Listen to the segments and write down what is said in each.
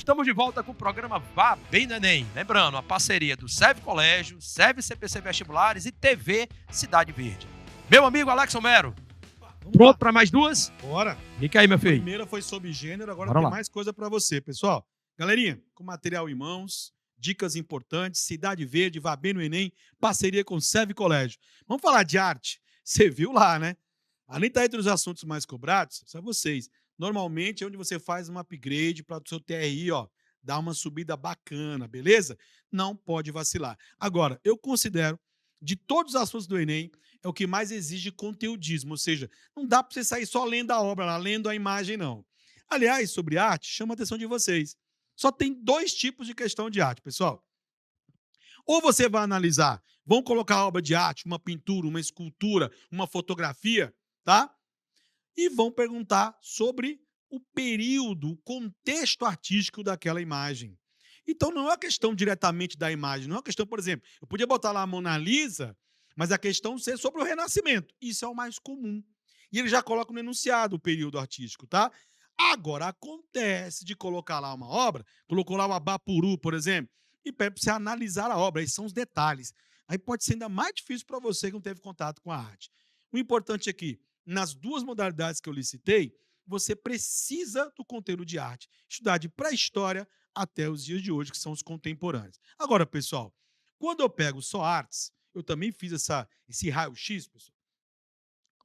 Estamos de volta com o programa Vá Bem no Enem. Lembrando, a parceria do SEV Colégio, SEV CPC Vestibulares e TV Cidade Verde. Meu amigo Alex Homero, pronto para mais duas? Bora. Fica aí, meu A filho. primeira foi sobre gênero, agora Bora tem lá. mais coisa para você, pessoal. Galerinha, com material em mãos, dicas importantes, Cidade Verde, Vá Bem no Enem, parceria com o SEV Colégio. Vamos falar de arte? Você viu lá, né? Além de estar entre os assuntos mais cobrados, são vocês. Normalmente é onde você faz um upgrade para o seu TRI, ó, dar uma subida bacana, beleza? Não pode vacilar. Agora, eu considero, de todos os assuntos do Enem, é o que mais exige conteudismo, ou seja, não dá para você sair só lendo a obra, lá, lendo a imagem, não. Aliás, sobre arte, chama a atenção de vocês. Só tem dois tipos de questão de arte, pessoal. Ou você vai analisar, vão colocar obra de arte, uma pintura, uma escultura, uma fotografia, tá? E vão perguntar sobre o período, o contexto artístico daquela imagem. Então, não é uma questão diretamente da imagem, não é uma questão, por exemplo, eu podia botar lá a Mona Lisa, mas a questão ser sobre o Renascimento. Isso é o mais comum. E ele já coloca no enunciado o período artístico, tá? Agora, acontece de colocar lá uma obra, colocou lá uma Bapuru, por exemplo, e pede para você analisar a obra, aí são os detalhes. Aí pode ser ainda mais difícil para você que não teve contato com a arte. O importante aqui, nas duas modalidades que eu licitei, você precisa do conteúdo de arte. Estudar de pré-história até os dias de hoje, que são os contemporâneos. Agora, pessoal, quando eu pego só artes, eu também fiz esse raio-x, pessoal.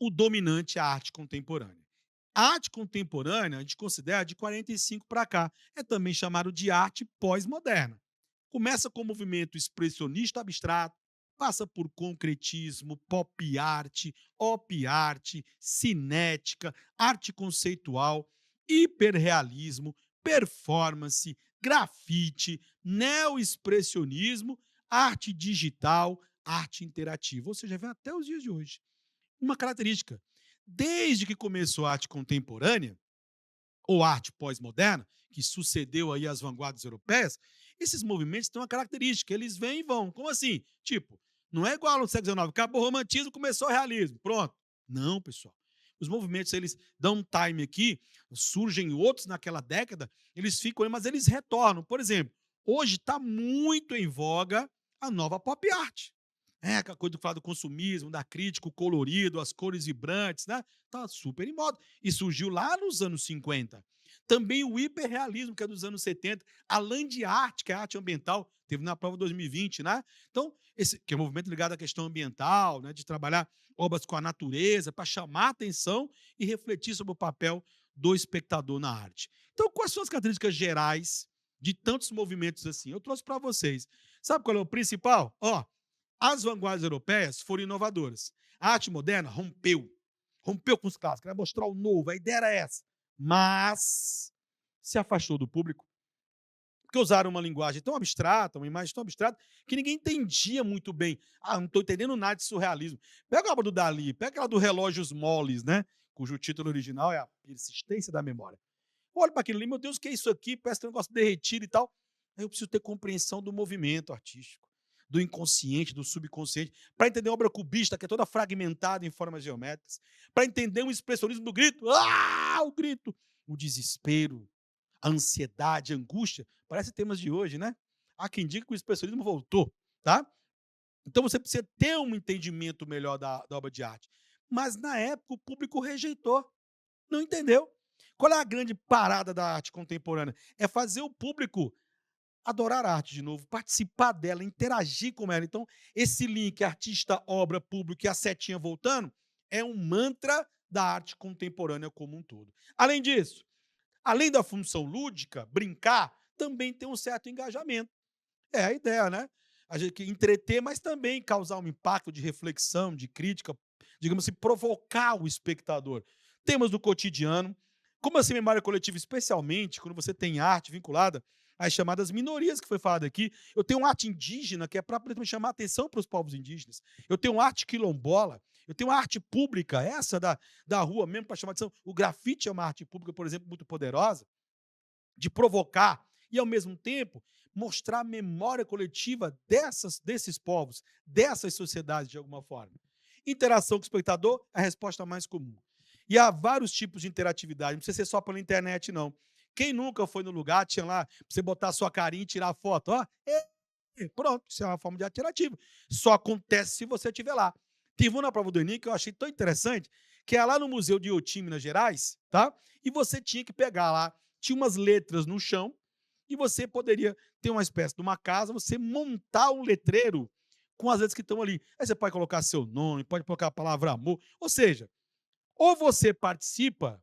O dominante é a arte contemporânea. A arte contemporânea, a gente considera de 45 para cá. É também chamado de arte pós-moderna. Começa com o movimento expressionista abstrato, passa por concretismo, pop art, op art, cinética, arte conceitual, hiperrealismo, performance, grafite, neoexpressionismo, arte digital, arte interativa. Ou seja, vem até os dias de hoje. Uma característica, desde que começou a arte contemporânea, ou arte pós-moderna, que sucedeu aí às vanguardas europeias, esses movimentos têm uma característica, eles vêm e vão. Como assim? Tipo, não é igual no século XIX, acabou o romantismo, começou o realismo, pronto. Não, pessoal. Os movimentos, eles dão um time aqui, surgem outros naquela década, eles ficam aí, mas eles retornam. Por exemplo, hoje está muito em voga a nova pop art. É, aquela coisa do falar do consumismo, da crítica, o colorido, as cores vibrantes, né? Tá super em moda. E surgiu lá nos anos 50. Também o hiperrealismo, que é dos anos 70. A land art, que é a arte ambiental, teve na prova 2020, né? Então, esse que é um movimento ligado à questão ambiental, né? De trabalhar obras com a natureza, para chamar a atenção e refletir sobre o papel do espectador na arte. Então, quais são as características gerais de tantos movimentos assim? Eu trouxe para vocês. Sabe qual é o principal? Ó, as vanguardas europeias foram inovadoras. A arte moderna rompeu com os clássicos, vai mostrar o novo, a ideia era essa. Mas se afastou do público, porque usaram uma linguagem tão abstrata, uma imagem tão abstrata, que ninguém entendia muito bem. Ah, não estou entendendo nada de surrealismo. Pega a obra do Dalí, pega aquela do Relógios Moles, né? Cujo título original é A Persistência da Memória. Olha para aquilo ali, meu Deus, o que é isso aqui? Parece que tem um negócio derretido e tal. Aí eu preciso ter compreensão do movimento artístico, do inconsciente, do subconsciente, para entender uma obra cubista, que é toda fragmentada em formas geométricas, para entender um expressionismo do grito, o grito, o desespero, a ansiedade, a angústia, parece temas de hoje, né? Há quem diga que o expressionismo voltou, tá? Então você precisa ter um entendimento melhor da obra de arte. Mas na época o público rejeitou, não entendeu. Qual é a grande parada da arte contemporânea? É fazer o público adorar a arte de novo, participar dela, interagir com ela. Então, esse link artista, obra, público e a setinha voltando é um mantra da arte contemporânea como um todo. Além disso, além da função lúdica, brincar, também tem um certo engajamento. É a ideia, né? A gente que entreter, mas também causar um impacto de reflexão, de crítica, digamos assim, provocar o espectador. Temas do cotidiano, como assim memória coletiva, especialmente quando você tem arte vinculada às chamadas minorias que foi falado aqui. Eu tenho arte indígena, que é para chamar a atenção para os povos indígenas. Eu tenho arte quilombola, eu tenho arte pública, essa da rua mesmo, para chamar a atenção. O grafite é uma arte pública, por exemplo, muito poderosa, de provocar e, ao mesmo tempo, mostrar a memória coletiva desses povos, dessas sociedades, de alguma forma. Interação com o espectador é a resposta mais comum. E há vários tipos de interatividade, não precisa ser só pela internet, não. Quem nunca foi no lugar, tinha lá, pra você botar a sua carinha e tirar foto, ó. Pronto, isso é uma forma de arte interativa. Só acontece se você estiver lá. Teve uma na prova do Enem que eu achei tão interessante, que é lá no Museu de Iotim, Minas Gerais, tá? E você tinha que pegar lá, tinha umas letras no chão, e você poderia ter uma espécie de uma casa, você montar um letreiro com as letras que estão ali. Aí você pode colocar seu nome, pode colocar a palavra amor. Ou seja, ou você participa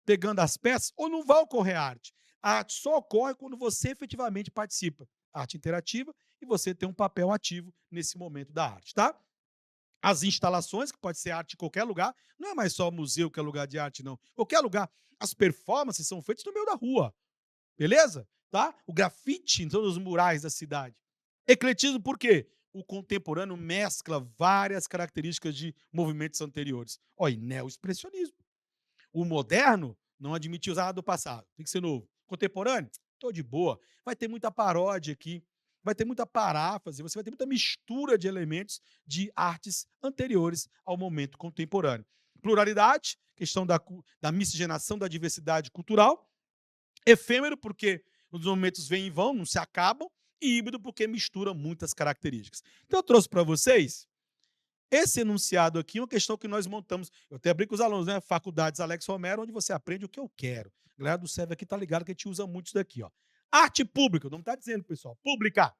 pegando as peças, ou não vai ocorrer arte. A arte só ocorre quando você efetivamente participa. Arte interativa e você tem um papel ativo nesse momento da arte, tá? As instalações, que pode ser arte em qualquer lugar, não é mais só museu que é lugar de arte, não. Qualquer lugar. As performances são feitas no meio da rua, beleza? Tá? O grafite em todos os murais da cidade. Ecletismo por quê? O contemporâneo mescla várias características de movimentos anteriores. Olha, neoexpressionismo. O moderno não admite usar nada do passado, tem que ser novo. Contemporâneo, estou de boa. Vai ter muita paródia aqui, vai ter muita paráfrase, você vai ter muita mistura de elementos de artes anteriores ao momento contemporâneo. Pluralidade, questão da miscigenação da diversidade cultural. Efêmero, porque os momentos vêm e vão, não se acabam. E híbrido, porque mistura muitas características. Então, eu trouxe para vocês esse enunciado aqui, uma questão que nós montamos. Eu até brinco com os alunos, né? Faculdades Alex Romero, onde você aprende o que eu quero. A galera do SEV aqui tá ligado que a gente usa muito isso daqui, ó. Arte pública, não está dizendo, pessoal. Pública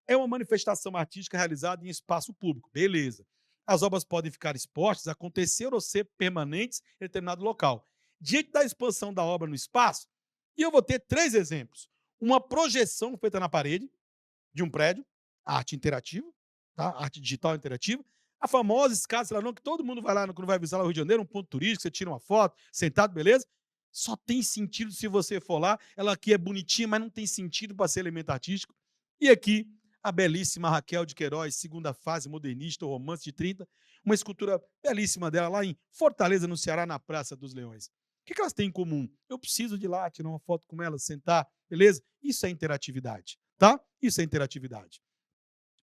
é uma manifestação artística realizada em espaço público. Beleza. As obras podem ficar expostas, acontecer ou ser permanentes em determinado local. Diante da expansão da obra no espaço, e eu vou ter 3 exemplos. Uma projeção feita na parede de um prédio, arte interativa, tá? Arte digital interativa. A famosa escada, sei lá, não, que todo mundo vai lá, quando vai visitar o Rio de Janeiro, um ponto turístico, você tira uma foto, sentado, beleza? Só tem sentido se você for lá. Ela aqui é bonitinha, mas não tem sentido para ser elemento artístico. E aqui, a belíssima Raquel de Queiroz, segunda fase modernista, o romance de 30, uma escultura belíssima dela lá em Fortaleza, no Ceará, na Praça dos Leões. O que elas têm em comum? Eu preciso de ir lá, tirar uma foto com elas, sentar, beleza? Isso é interatividade, tá? Isso é interatividade.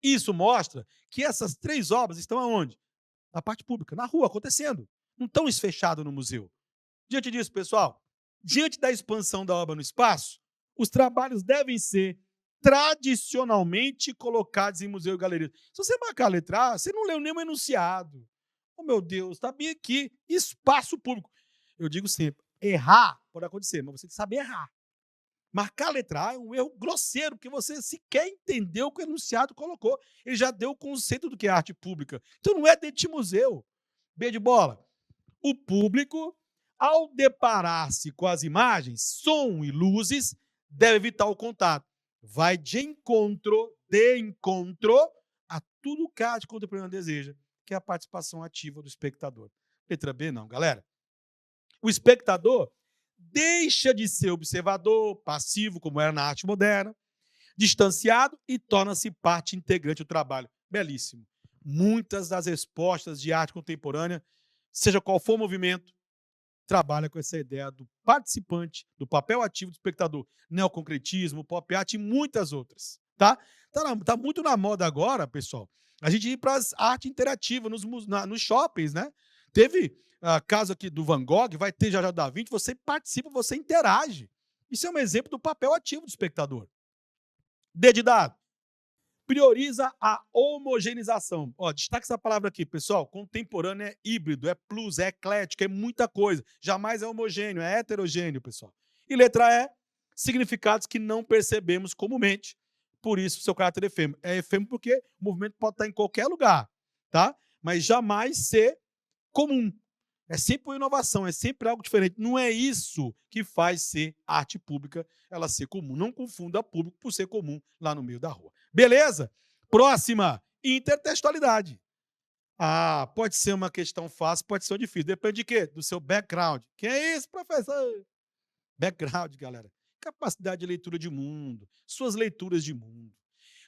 Isso mostra que essas 3 obras estão aonde? Na parte pública, na rua, acontecendo. Não estão fechadas no museu. Diante disso, pessoal, diante da expansão da obra no espaço, os trabalhos devem ser tradicionalmente colocados em museu e galeria. Se você marcar a letra A, você não leu nenhum enunciado. Oh, meu Deus, está bem aqui, espaço público. Eu digo sempre, errar pode acontecer, mas você tem que saber errar. Marcar a letra A é um erro grosseiro, porque você sequer entendeu o que o enunciado colocou. Ele já deu o conceito do que é arte pública. Então não é dentro de museu. B de bola. O público, ao deparar-se com as imagens, som e luzes, deve evitar o contato. Vai de encontro a tudo que a arte contemporânea deseja, que é a participação ativa do espectador. Letra B não, galera. O espectador deixa de ser observador, passivo, como era na arte moderna, distanciado e torna-se parte integrante do trabalho. Belíssimo. Muitas das respostas de arte contemporânea, seja qual for o movimento, trabalha com essa ideia do participante, do papel ativo do espectador. Neoconcretismo, pop art e muitas outras. Tá muito na moda agora, pessoal, a gente ir para as artes interativas nos shoppings, né? Teve caso aqui do Van Gogh, vai ter já da Vinci, você participa, você interage. Isso é um exemplo do papel ativo do espectador. D de dado. Prioriza a homogeneização. Ó, destaque essa palavra aqui, pessoal. Contemporâneo é híbrido, é plus, é eclético, é muita coisa. Jamais é homogêneo, é heterogêneo, pessoal. E letra E, significados que não percebemos comumente. Por isso, seu caráter é efêmero. É efêmero porque o movimento pode estar em qualquer lugar, tá? Mas jamais ser comum. É sempre uma inovação, é sempre algo diferente. Não é isso que faz ser arte pública, ela ser comum. Não confunda público por ser comum lá no meio da rua. Beleza? Próxima, intertextualidade. Ah, pode ser uma questão fácil, pode ser difícil. Depende de quê? Do seu background. Que é isso, professor? Background, galera. Capacidade de leitura de mundo, suas leituras de mundo.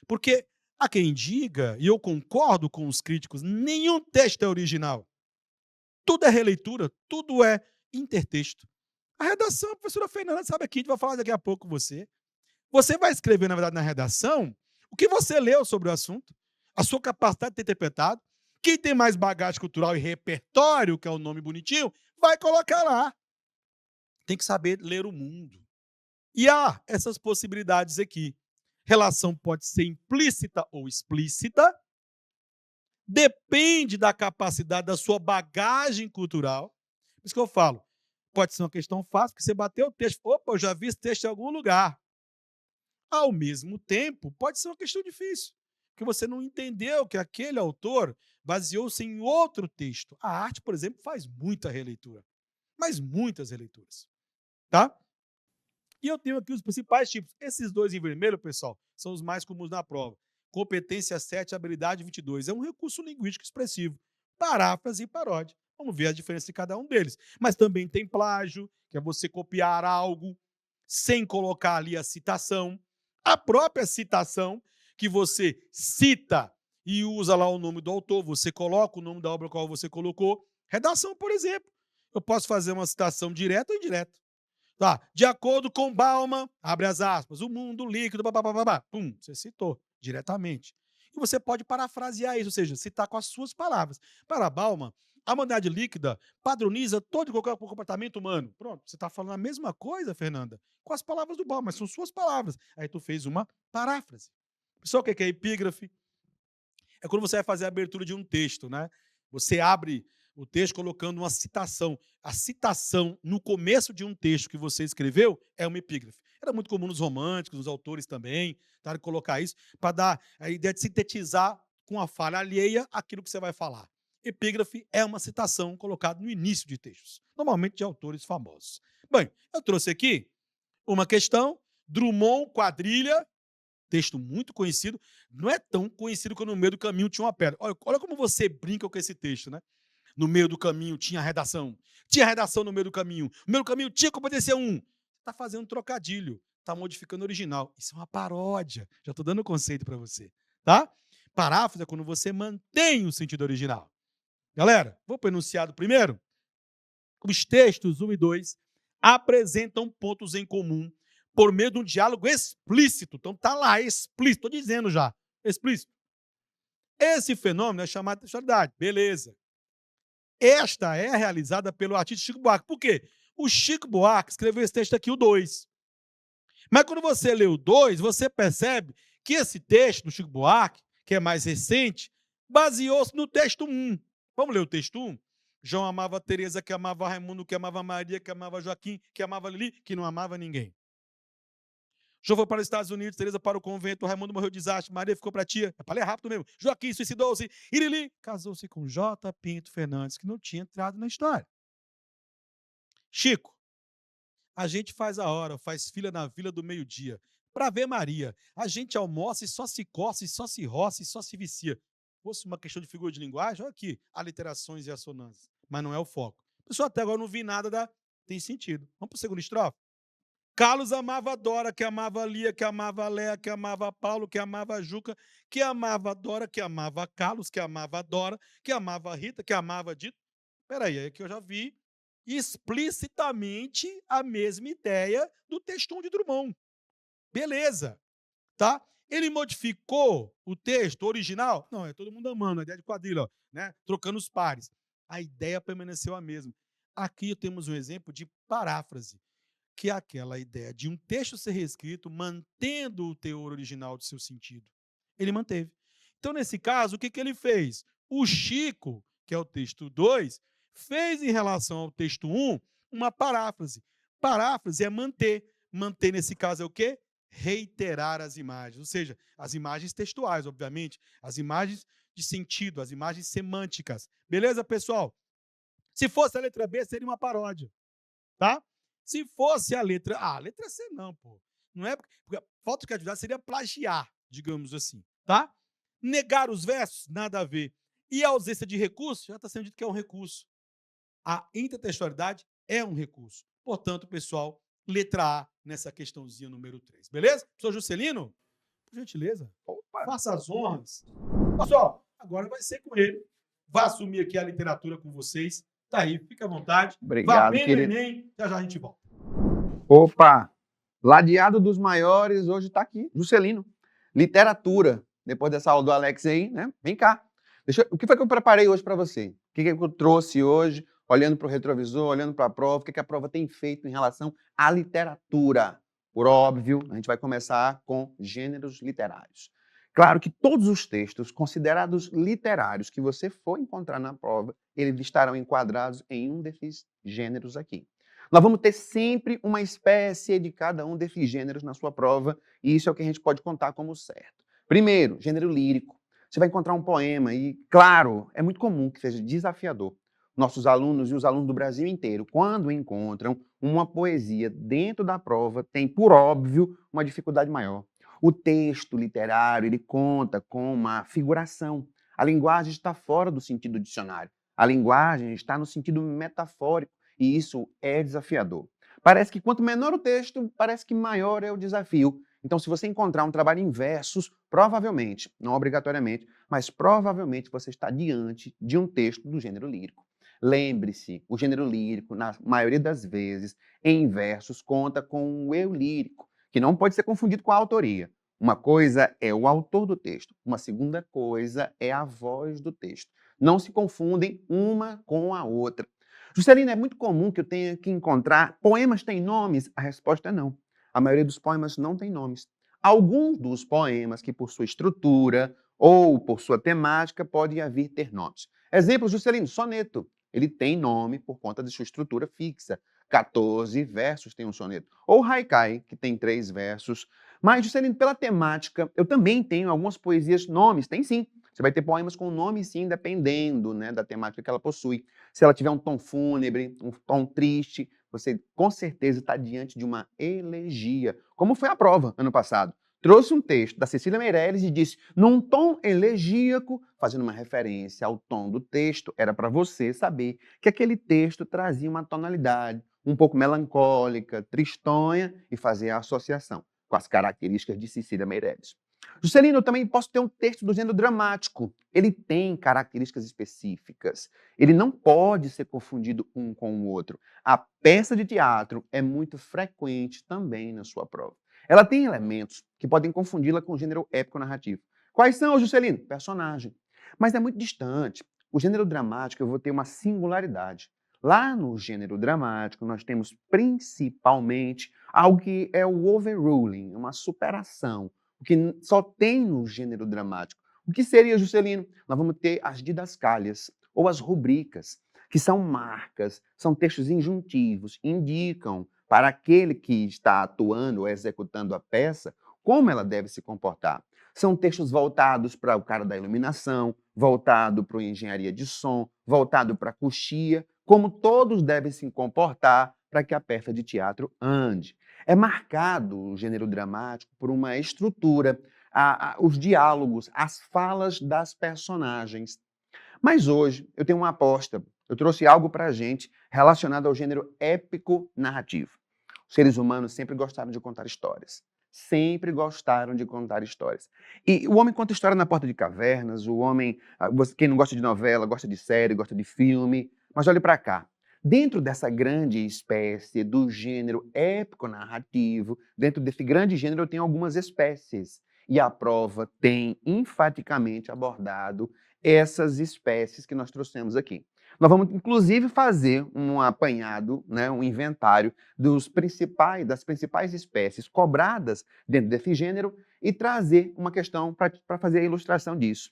Porque há quem diga, e eu concordo com os críticos, nenhum texto é original. Tudo é releitura, tudo é intertexto. A redação, a professora Fernanda sabe aqui, a gente vai falar daqui a pouco com você. Você vai escrever, na verdade, na redação, o que você leu sobre o assunto, a sua capacidade de ter interpretado. Quem tem mais bagagem cultural e repertório, que é o nome bonitinho, vai colocar lá. Tem que saber ler o mundo. E há essas possibilidades aqui. Relação pode ser implícita ou explícita, depende da capacidade da sua bagagem cultural. Por isso que eu falo, pode ser uma questão fácil, porque você bateu o texto, opa, eu já vi esse texto em algum lugar. Ao mesmo tempo, pode ser uma questão difícil, porque você não entendeu que aquele autor baseou-se em outro texto. A arte, por exemplo, faz muita releitura, mas muitas releituras, tá? E eu tenho aqui os principais tipos. Esses dois em vermelho, pessoal, são os mais comuns na prova. Competência 7, habilidade 22. É um recurso linguístico expressivo. Paráfrase e paródia. Vamos ver a diferença de cada um deles. Mas também tem plágio, que é você copiar algo sem colocar ali a citação. A própria citação, que você cita e usa lá o nome do autor, você coloca o nome da obra qual você colocou. Redação, por exemplo. Eu posso fazer uma citação direta ou indireta. Tá. De acordo com Bauman, abre as aspas, o mundo líquido, babá, pum, você citou diretamente. E você pode parafrasear isso, ou seja, citar com as suas palavras. Para Bauman, a humanidade líquida padroniza todo e qualquer comportamento humano. Pronto, você está falando a mesma coisa, Fernanda, com as palavras do Bauman, mas são suas palavras. Aí tu fez uma paráfrase. Pessoal, o que é epígrafe? É quando você vai fazer a abertura de um texto, né? Você abre o texto colocando uma citação. A citação no começo de um texto que você escreveu é uma epígrafe. Era muito comum nos românticos, nos autores também, tá? Colocar isso para dar a ideia de sintetizar com a fala alheia aquilo que você vai falar. Epígrafe é uma citação colocada no início de textos, normalmente de autores famosos. Bem, eu trouxe aqui uma questão, Drummond, quadrilha, texto muito conhecido, não é tão conhecido que no meio do caminho tinha uma pedra. Olha como você brinca com esse texto, né? No meio do caminho tinha redação. Tinha redação no meio do caminho. No meio do caminho tinha competência 1. Está fazendo um trocadilho. Está modificando o original. Isso é uma paródia. Já estou dando o conceito para você. Tá? Paráfrase é quando você mantém o sentido original. Galera, vou para o enunciado primeiro. Os textos 1 e 2 apresentam pontos em comum por meio de um diálogo explícito. Então está lá, explícito. Estou dizendo já. Explícito. Esse fenômeno é chamado de textualidade. Beleza. Esta é realizada pelo artista Chico Buarque. Por quê? O Chico Buarque escreveu esse texto aqui, o 2. Mas quando você lê o 2, você percebe que esse texto do Chico Buarque, que é mais recente, baseou-se no texto 1. Vamos ler o texto 1? João amava Teresa, que amava Raimundo, que amava Maria, que amava Joaquim, que amava Lili, que não amava ninguém. João foi para os Estados Unidos, Teresa para o convento, Raimundo morreu de desastre, Maria ficou para a tia. É para ler rápido mesmo. Joaquim suicidou-se, e Lili casou-se com J. Pinto Fernandes, que não tinha entrado na história. Chico, a gente faz a hora, faz fila na Vila do Meio-Dia, para ver Maria. A gente almoça e só se coça, e só se roça, e só se vicia. Fosse uma questão de figura de linguagem, olha aqui, aliterações e assonâncias. Mas não é o foco. Pessoal, até agora não vi nada tem sentido. Vamos para o segundo estrofe? Carlos amava Dora, que amava Lia, que amava Léa, que amava Paulo, que amava Juca, que amava Dora, que amava Carlos, que amava Dora, que amava Rita, que amava Dito. Peraí, aqui eu já vi explicitamente a mesma ideia do texto de Drummond. Beleza, tá? Ele modificou o texto original? Não, é todo mundo amando, a ideia de quadrilha, ó, né? Trocando os pares. A ideia permaneceu a mesma. Aqui temos um exemplo de paráfrase, que é aquela ideia de um texto ser reescrito mantendo o teor original de seu sentido. Ele manteve. Então, nesse caso, o que ele fez? O Chico, que é o texto 2, fez em relação ao texto 1 uma paráfrase. Paráfrase é manter. Manter, nesse caso, é o quê? Reiterar as imagens. Ou seja, as imagens textuais, obviamente, as imagens de sentido, as imagens semânticas. Beleza, pessoal? Se fosse a letra B, seria uma paródia. Tá? Se fosse a letra C não, pô. Não é porque falta de criatividade seria plagiar, digamos assim, tá? Negar os versos, nada a ver. E a ausência de recurso, já está sendo dito que é um recurso. A intertextualidade é um recurso. Portanto, pessoal, letra A nessa questãozinha número 3. Beleza? Professor Juscelino, por gentileza, faça as honras. Pessoal, agora vai ser com ele. Vai assumir aqui a literatura com vocês. Tá aí, fica à vontade. Obrigado, vá bem, querido. Neném, já a gente volta. Opa! Ladeado dos maiores, hoje está aqui, Juscelino. Literatura. Depois dessa aula do Alex aí, né? Vem cá. O que foi que eu preparei hoje para você? O que eu trouxe hoje, olhando para o retrovisor, olhando para a prova, o que a prova tem feito em relação à literatura? Por óbvio, a gente vai começar com gêneros literários. Claro que todos os textos considerados literários que você for encontrar na prova, eles estarão enquadrados em um desses gêneros aqui. Nós vamos ter sempre uma espécie de cada um desses gêneros na sua prova, e isso é o que a gente pode contar como certo. Primeiro, gênero lírico. Você vai encontrar um poema e, claro, é muito comum que seja desafiador. Nossos alunos e os alunos do Brasil inteiro, quando encontram uma poesia dentro da prova, tem, por óbvio, uma dificuldade maior. O texto literário, ele conta com uma figuração. A linguagem está fora do sentido do dicionário. A linguagem está no sentido metafórico, e isso é desafiador. Parece que quanto menor o texto, parece que maior é o desafio. Então, se você encontrar um trabalho em versos, provavelmente, não obrigatoriamente, mas provavelmente você está diante de um texto do gênero lírico. Lembre-se, o gênero lírico, na maioria das vezes, em versos, conta com o eu lírico, que não pode ser confundido com a autoria. Uma coisa é o autor do texto, uma segunda coisa é a voz do texto. Não se confundem uma com a outra. Juscelina, é muito comum que eu tenha que encontrar poemas têm nomes? A resposta é não. A maioria dos poemas não tem nomes. Alguns dos poemas que, por sua estrutura ou por sua temática, podem vir ter nomes. Exemplo, Juscelino, soneto. Ele tem nome por conta de sua estrutura fixa. 14 versos tem um soneto. Ou haikai, que tem 3 versos. Mas, Juscelino, pela temática, eu também tenho algumas poesias nomes. Tem sim. Você vai ter poemas com nome sim, dependendo, né, da temática que ela possui. Se ela tiver um tom fúnebre, um tom triste, você com certeza está diante de uma elegia. Como foi a prova ano passado. Trouxe um texto da Cecília Meirelles e disse, num tom elegíaco, fazendo uma referência ao tom do texto, era para você saber que aquele texto trazia uma tonalidade um pouco melancólica, tristonha, e fazer a associação com as características de Cecília Meirelles. Juscelino, eu também posso ter um texto do gênero dramático. Ele tem características específicas. Ele não pode ser confundido um com o outro. A peça de teatro é muito frequente também na sua prova. Ela tem elementos que podem confundi-la com o gênero épico-narrativo. Quais são, Juscelino? Personagem. Mas é muito distante. O gênero dramático eu vou ter uma singularidade. Lá no gênero dramático, nós temos principalmente algo que é o overruling, uma superação, o que só tem no gênero dramático. O que seria, Juscelino? Nós vamos ter as didascálias, ou as rubricas, que são marcas, são textos injuntivos, indicam para aquele que está atuando ou executando a peça como ela deve se comportar. São textos voltados para o cara da iluminação, voltado para a engenharia de som, voltado para a coxia, como todos devem se comportar para que a peça de teatro ande. É marcado o gênero dramático por uma estrutura, os diálogos, as falas das personagens. Mas hoje eu tenho uma aposta, eu trouxe algo para a gente relacionado ao gênero épico-narrativo. Os seres humanos sempre gostaram de contar histórias. Sempre gostaram de contar histórias. E o homem conta história na porta de cavernas, o homem, quem não gosta de novela, gosta de série, gosta de filme. Mas olhe para cá. Dentro dessa grande espécie do gênero épico-narrativo, dentro desse grande gênero eu tenho algumas espécies. E a prova tem enfaticamente abordado essas espécies que nós trouxemos aqui. Nós vamos, inclusive, fazer um apanhado, né, um inventário das principais espécies cobradas dentro desse gênero e trazer uma questão para fazer a ilustração disso.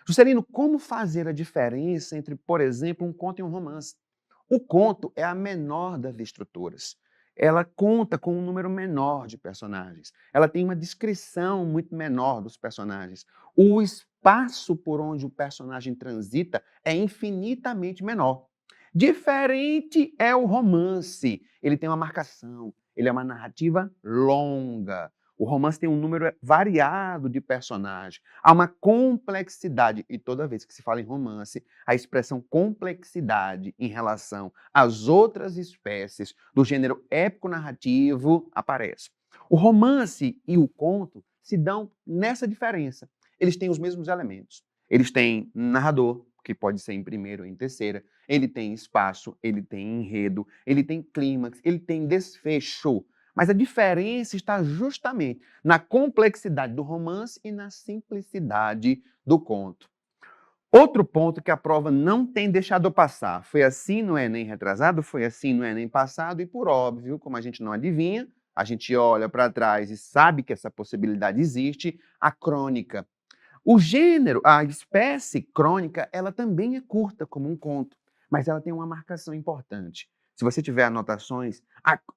Juscelino, como fazer a diferença entre, por exemplo, um conto e um romance? O conto é a menor das estruturas. Ela conta com um número menor de personagens. Ela tem uma descrição muito menor dos personagens. O espaço por onde o personagem transita é infinitamente menor. Diferente é o romance. Ele tem uma marcação, ele é uma narrativa longa. O romance tem um número variado de personagens. Há uma complexidade, e toda vez que se fala em romance, a expressão complexidade em relação às outras espécies do gênero épico-narrativo aparece. O romance e o conto se dão nessa diferença. Eles têm os mesmos elementos. Eles têm narrador, que pode ser em primeira ou em terceira. Ele tem espaço, ele tem enredo, ele tem clímax, ele tem desfecho. Mas a diferença está justamente na complexidade do romance e na simplicidade do conto. Outro ponto que a prova não tem deixado passar, foi assim no Enem retrasado, foi assim no Enem passado, e por óbvio, como a gente não adivinha, a gente olha para trás e sabe que essa possibilidade existe, a crônica. O gênero, a espécie crônica, ela também é curta, como um conto, mas ela tem uma marcação importante. Se você tiver anotações,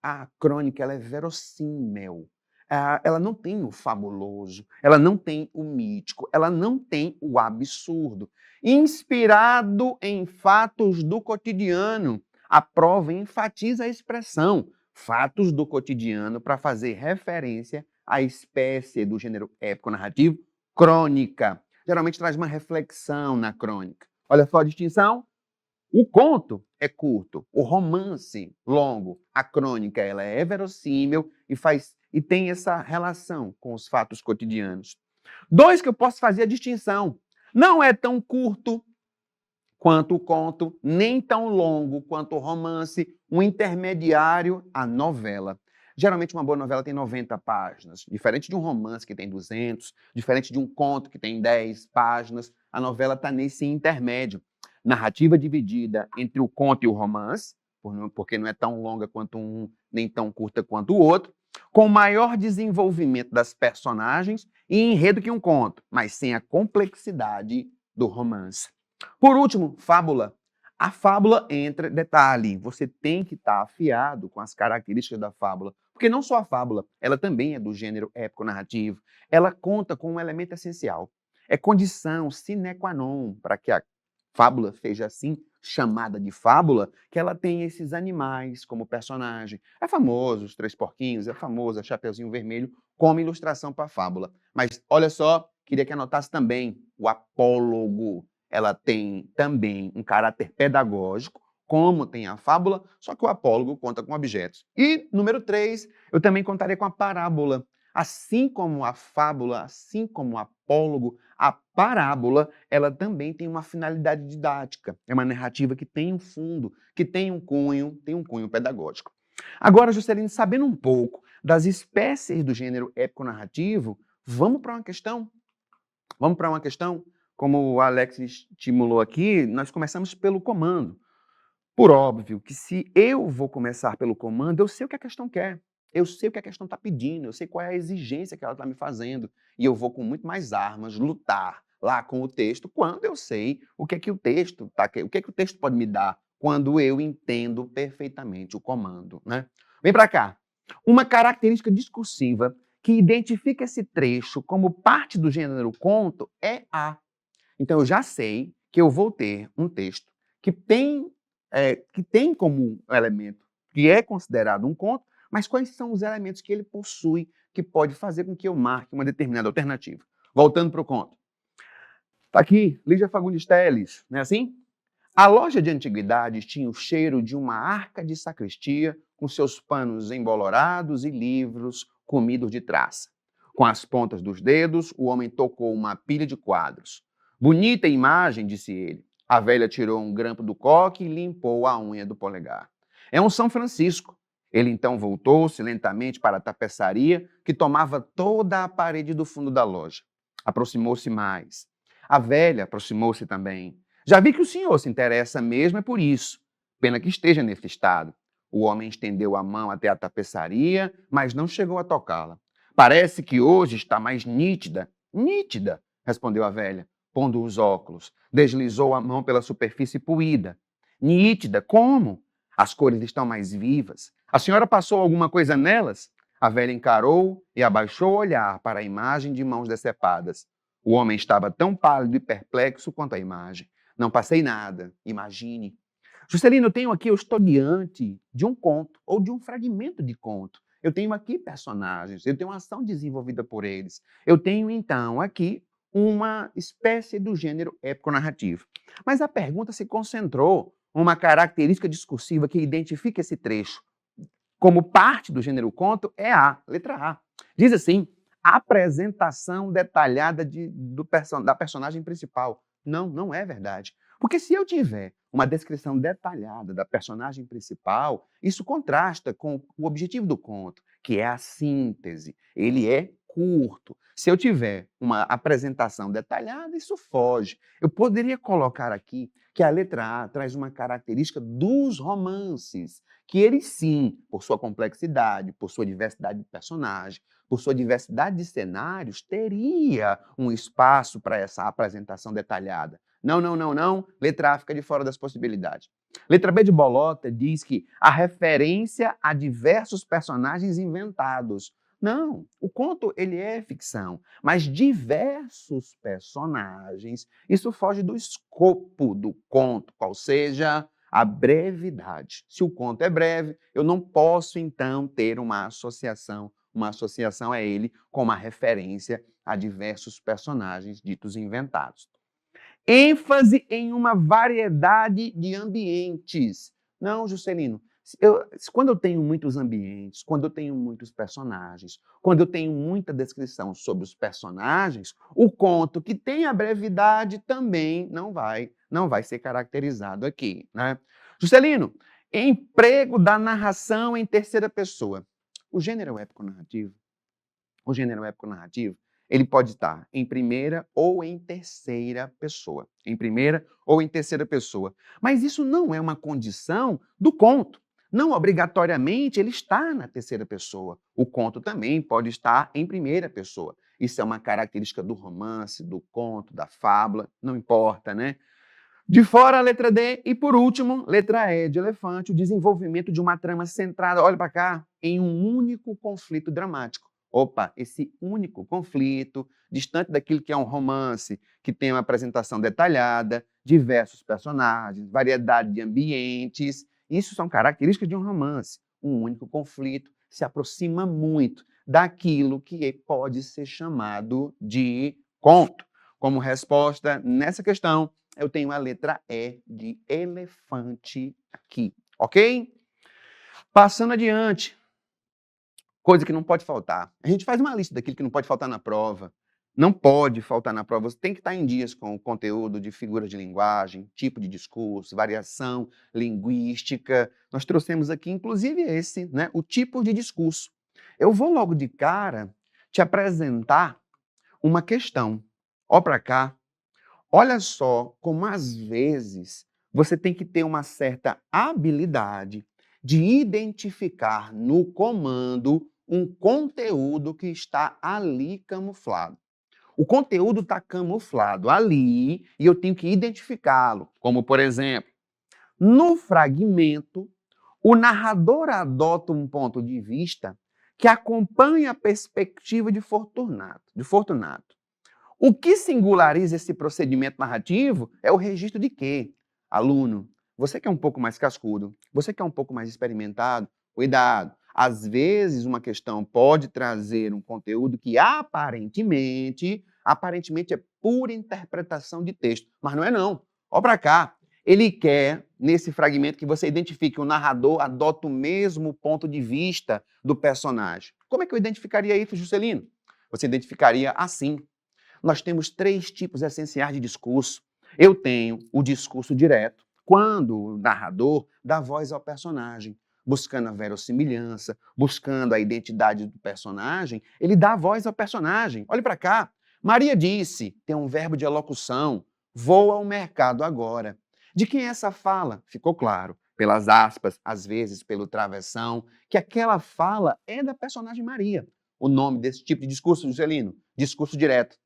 a crônica ela é verossímil. Ela não tem o fabuloso, ela não tem o mítico, ela não tem o absurdo. Inspirado em fatos do cotidiano, a prova enfatiza a expressão fatos do cotidiano para fazer referência à espécie do gênero épico-narrativo crônica. Geralmente traz uma reflexão na crônica. Olha só a distinção. O conto é curto, o romance longo, a crônica ela é verossímil e tem essa relação com os fatos cotidianos. Dois que eu posso fazer a distinção. Não é tão curto quanto o conto, nem tão longo quanto o romance, um intermediário, a novela. Geralmente uma boa novela tem 90 páginas, diferente de um romance que tem 200, diferente de um conto que tem 10 páginas, a novela está nesse intermédio. Narrativa dividida entre o conto e o romance, porque não é tão longa quanto um, nem tão curta quanto o outro, com maior desenvolvimento das personagens e enredo que um conto, mas sem a complexidade do romance. Por último, fábula. A fábula entra, detalhe, você tem que estar afiado com as características da fábula, porque não só a fábula, ela também é do gênero épico-narrativo, ela conta com um elemento essencial, é condição sine qua non para que a fábula seja assim chamada de fábula, que ela tem esses animais como personagem. É famoso os Três Porquinhos, é famoso a Chapeuzinho Vermelho como ilustração para a fábula. Mas olha só, queria que anotasse também o apólogo. Ela tem também um caráter pedagógico, como tem a fábula, só que o apólogo conta com objetos. E, número 3, eu também contaria com a parábola. Assim como a fábula, assim como o apólogo, a parábola, ela também tem uma finalidade didática. É uma narrativa que tem um fundo, que tem um cunho pedagógico. Agora, Juscelino, sabendo um pouco das espécies do gênero épico-narrativo, vamos para uma questão? Vamos para uma questão? Como o Alex estimulou aqui, nós começamos pelo comando. Por óbvio que se eu vou começar pelo comando, eu sei o que a questão quer. Eu sei o que a questão está pedindo, eu sei qual é a exigência que ela está me fazendo. E eu vou com muito mais armas lutar lá com o texto quando eu sei o que é que o texto o que é que o texto pode me dar quando eu entendo perfeitamente o comando, né? Vem para cá. Uma característica discursiva que identifica esse trecho como parte do gênero conto é a. Então, eu já sei que eu vou ter um texto que tem como elemento, que é considerado um conto, mas quais são os elementos que ele possui que pode fazer com que eu marque uma determinada alternativa. Voltando para o conto. Está aqui, Lígia Fagundes Telles, não é assim? A loja de antiguidades tinha o cheiro de uma arca de sacristia com seus panos embolorados e livros comidos de traça. Com as pontas dos dedos, o homem tocou uma pilha de quadros. Bonita imagem, disse ele. A velha tirou um grampo do coque e limpou a unha do polegar. É um São Francisco. Ele então voltou-se lentamente para a tapeçaria que tomava toda a parede do fundo da loja. Aproximou-se mais. A velha aproximou-se também. Já vi que o senhor se interessa mesmo, é por isso. Pena que esteja nesse estado. O homem estendeu a mão até a tapeçaria, mas não chegou a tocá-la. Parece que hoje está mais nítida. Nítida, respondeu a velha, pondo os óculos. Deslizou a mão pela superfície poída. Nítida, como? As cores estão mais vivas. A senhora passou alguma coisa nelas? A velha encarou e abaixou o olhar para a imagem de mãos decepadas. O homem estava tão pálido e perplexo quanto a imagem. Não passei nada, imagine. Juscelino, eu tenho aqui, eu estou diante de um conto ou de um fragmento de conto. Eu tenho aqui personagens, eu tenho uma ação desenvolvida por eles. Eu tenho, então, aqui uma espécie do gênero épico-narrativo. Mas a pergunta se concentrou em uma característica discursiva que identifica esse trecho como parte do gênero conto é a letra A. Diz assim, apresentação detalhada da personagem principal. Não, não é verdade. Porque se eu tiver uma descrição detalhada da personagem principal, isso contrasta com o objetivo do conto, que é a síntese. Ele é curto. Se eu tiver uma apresentação detalhada, isso foge. Eu poderia colocar aqui que a letra A traz uma característica dos romances, que eles sim, por sua complexidade, por sua diversidade de personagens, por sua diversidade de cenários, teria um espaço para essa apresentação detalhada. Não, não, não, não. Letra A fica de fora das possibilidades. Letra B de bolota diz que a referência a diversos personagens inventados. Não, o conto ele é ficção, mas diversos personagens, isso foge do escopo do conto, qual seja a brevidade. Se o conto é breve, eu não posso então ter uma associação a ele com uma referência a diversos personagens ditos inventados. ênfase em uma variedade de ambientes. Não, Juscelino, quando eu tenho muitos ambientes, quando eu tenho muitos personagens, quando eu tenho muita descrição sobre os personagens, o conto que tem a brevidade também não vai ser caracterizado aqui, né? Juscelino, emprego da narração em terceira pessoa. O gênero épico-narrativo, ele pode estar em primeira ou em terceira pessoa. Em primeira ou em terceira pessoa. Mas isso não é uma condição do conto. Não obrigatoriamente ele está na terceira pessoa. O conto também pode estar em primeira pessoa. Isso é uma característica do romance, do conto, da fábula, não importa, né? De fora a letra D e, por último, letra E de elefante, o desenvolvimento de uma trama centrada, olha para cá, em um único conflito dramático. Opa, esse único conflito, distante daquilo que é um romance, que tem uma apresentação detalhada, diversos personagens, variedade de ambientes, isso são características de um romance. Um único conflito se aproxima muito daquilo que pode ser chamado de conto. Como resposta nessa questão, eu tenho a letra E de elefante aqui, ok? Passando adiante, coisa que não pode faltar. A gente faz uma lista daquilo que não pode faltar na prova. Não pode faltar na prova. Você tem que estar em dias com o conteúdo de figuras de linguagem, tipo de discurso, variação linguística. Nós trouxemos aqui, inclusive, esse, né, o tipo de discurso. Eu vou logo de cara te apresentar uma questão. Ó para cá. Olha só como, às vezes, você tem que ter uma certa habilidade de identificar no comando um conteúdo que está ali camuflado. O conteúdo está camuflado ali e eu tenho que identificá-lo. Como, por exemplo, no fragmento, o narrador adota um ponto de vista que acompanha a perspectiva de Fortunato. O que singulariza esse procedimento narrativo é o registro de quê? Aluno, você que é um pouco mais cascudo, você que é um pouco mais experimentado, cuidado. Às vezes, uma questão pode trazer um conteúdo que aparentemente é pura interpretação de texto, mas não é não. Olha para cá. Ele quer, nesse fragmento, que você identifique o narrador adota o mesmo ponto de vista do personagem. Como é que eu identificaria isso, Juscelino? Você identificaria assim. Nós temos 3 tipos essenciais de discurso. Eu tenho o discurso direto, quando o narrador dá voz ao personagem, buscando a verossimilhança, buscando a identidade do personagem, ele dá voz ao personagem. Olhe para cá. Maria disse, tem um verbo de elocução, vou ao mercado agora. De quem é essa fala? Ficou claro, pelas aspas, às vezes pelo travessão, que aquela fala é da personagem Maria. O nome desse tipo de discurso, Juscelino? Discurso direto.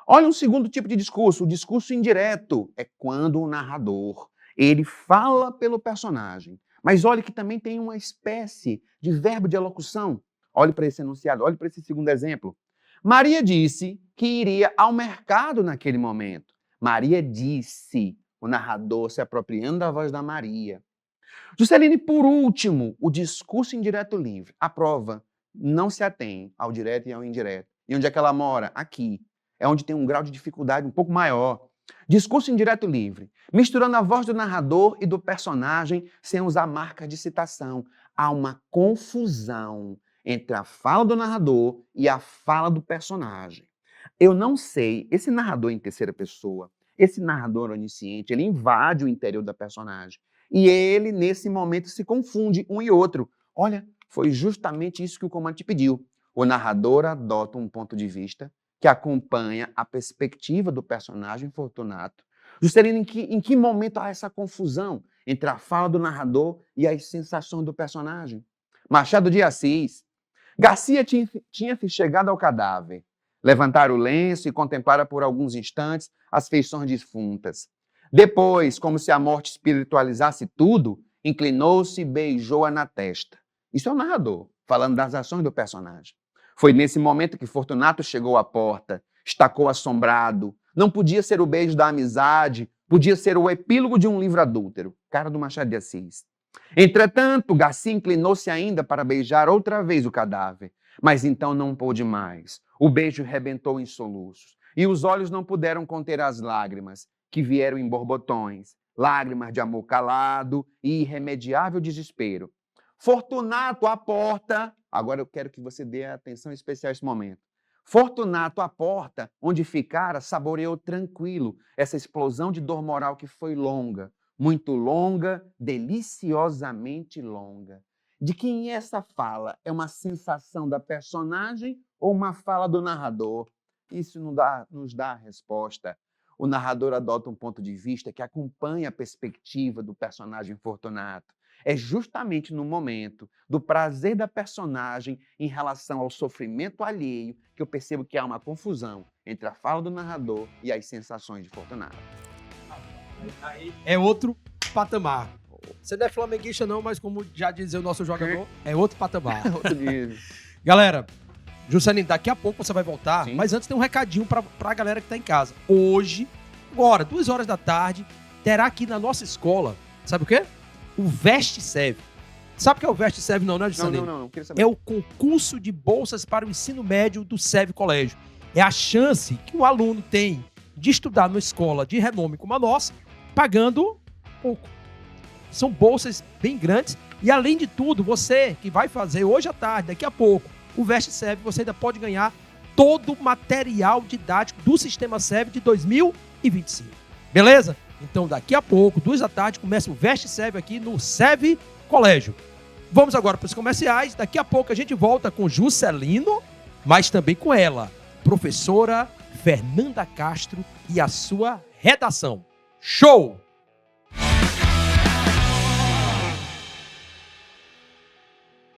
Olha um segundo tipo de discurso, o discurso indireto. É quando o narrador, ele fala pelo personagem. Mas olhe que também tem uma espécie de verbo de elocução. Olhe para esse enunciado, olhe para esse segundo exemplo. Maria disse que iria ao mercado naquele momento. Maria disse, o narrador se apropriando da voz da Maria. Juscelino, por último, o discurso indireto livre. A prova não se atém ao direto e ao indireto. E onde é que ela mora? Aqui. É onde tem um grau de dificuldade um pouco maior. Discurso indireto livre, misturando a voz do narrador e do personagem sem usar marcas de citação. Há uma confusão entre a fala do narrador e a fala do personagem. Eu não sei, esse narrador em terceira pessoa, esse narrador onisciente, ele invade o interior da personagem. E ele, nesse momento, se confunde um e outro. Olha, foi justamente isso que o comando te pediu. O narrador adota um ponto de vista que acompanha a perspectiva do personagem Fortunato, Juscelino, em que momento há essa confusão entre a fala do narrador e as sensações do personagem? Machado de Assis. Garcia tinha chegado ao cadáver, levantar o lenço e contemplara por alguns instantes as feições defuntas. Depois, como se a morte espiritualizasse tudo, inclinou-se e beijou-a na testa. Isso é o narrador, falando das ações do personagem. Foi nesse momento que Fortunato chegou à porta, estacou assombrado. Não podia ser o beijo da amizade, podia ser o epílogo de um livro adúltero, cara do Machado de Assis. Entretanto, Garcia inclinou-se ainda para beijar outra vez o cadáver, mas então não pôde mais. O beijo rebentou em soluços, e os olhos não puderam conter as lágrimas, que vieram em borbotões, lágrimas de amor calado e irremediável desespero. Fortunato à porta, agora eu quero que você dê atenção especial a esse momento. Fortunato à porta, onde ficara, saboreou tranquilo essa explosão de dor moral que foi longa, muito longa, deliciosamente longa. De quem essa fala? É uma sensação da personagem ou uma fala do narrador? Isso nos dá a resposta. O narrador adota um ponto de vista que acompanha a perspectiva do personagem Fortunato. É justamente no momento do prazer da personagem em relação ao sofrimento alheio que eu percebo que há uma confusão entre a fala do narrador e as sensações de Fortunato. É outro patamar. Você não é flamenguista não, mas como já dizia o nosso jogador, é outro patamar. Galera, Juscelino, daqui a pouco você vai voltar, sim, mas antes tem um recadinho pra galera que tá em casa. Hoje, agora, 2 horas da tarde, terá aqui na nossa escola, sabe o quê? O Veste Serve. Sabe o que é o Veste Serve não, né, Juscelino? Não, queria saber. É o concurso de bolsas para o ensino médio do Serve Colégio. É a chance que o aluno tem de estudar numa escola de renome como a nossa, pagando pouco. São bolsas bem grandes e, além de tudo, você que vai fazer hoje à tarde, daqui a pouco, o Veste Serve, você ainda pode ganhar todo o material didático do Sistema Serve de 2025. Beleza? Então, daqui a pouco, 2 da tarde, começa o Veste Serve aqui no Serve Colégio. Vamos agora para os comerciais. Daqui a pouco a gente volta com Juscelino, mas também com ela, professora Fernanda Castro e a sua redação. Show!